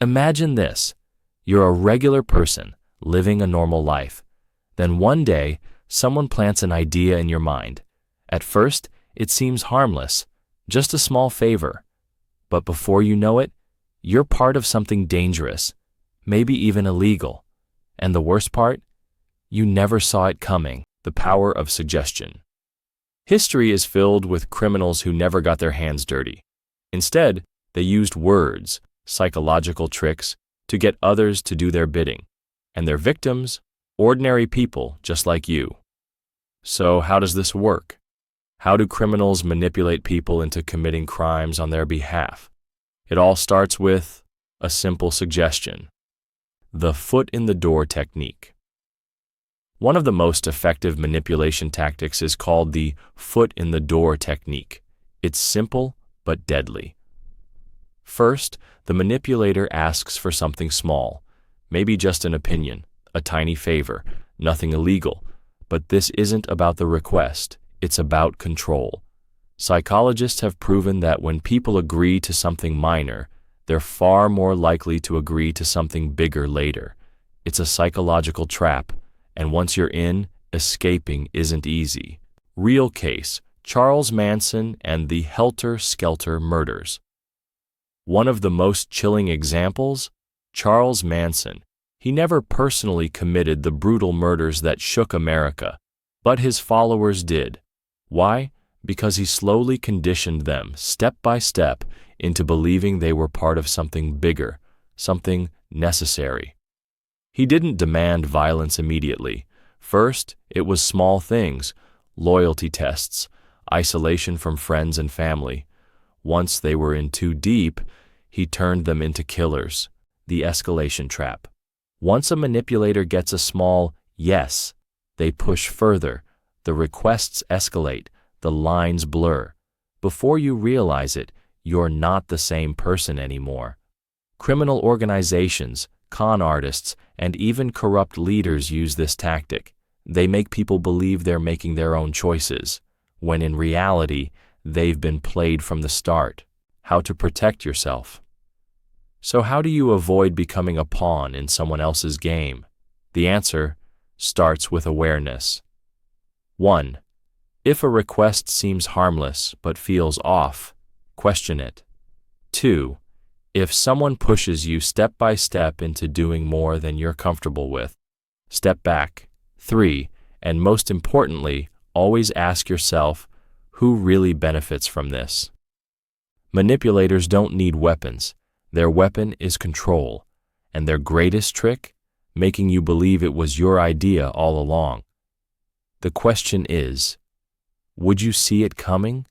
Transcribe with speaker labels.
Speaker 1: Imagine this. You're a regular person, living a normal life. Then one day, someone plants an idea in your mind. At first, it seems harmless, just a small favor. But before you know it, you're part of something dangerous, maybe even illegal. And the worst part? You never saw it coming. The power of suggestion. History is filled with criminals who never got their hands dirty. Instead, they used words, psychological tricks, to get others to do their bidding. And their victims, ordinary people just like you. So how does this work? How do criminals manipulate people into committing crimes on their behalf? It all starts with a simple suggestion. The foot in the door technique. One of the most effective manipulation tactics is called the foot in the door technique. It's simple but deadly. First, the manipulator asks for something small, maybe just an opinion, a tiny favor, nothing illegal. But this isn't about the request, it's about control. Psychologists have proven that when people agree to something minor, they're far more likely to agree to something bigger later. It's a psychological trap, and once you're in, escaping isn't easy. Real case, Charles Manson and the Helter, Skelter murders. One of the most chilling examples? Charles Manson. He never personally committed the brutal murders that shook America, but his followers did. Why? Because he slowly conditioned them, step by step, into believing they were part of something bigger, something necessary. He didn't demand violence immediately. First, it was small things, loyalty tests, isolation from friends and family. Once they were in too deep, he turned them into killers, the escalation trap. Once a manipulator gets a small yes, they push further, the requests escalate, the lines blur. Before you realize it, you're not the same person anymore. Criminal organizations, con artists, and even corrupt leaders use this tactic. They make people believe they're making their own choices, when in reality, they've been played from the start. How to protect yourself. So how do you avoid becoming a pawn in someone else's game? The answer starts with awareness. 1. If a request seems harmless but feels off, question it. 2. If someone pushes you step by step into doing more than you're comfortable with, step back. 3. And most importantly, always ask yourself, who really benefits from this? Manipulators don't need weapons. Their weapon is control. And their greatest trick? Making you believe it was your idea all along. The question is, would you see it coming?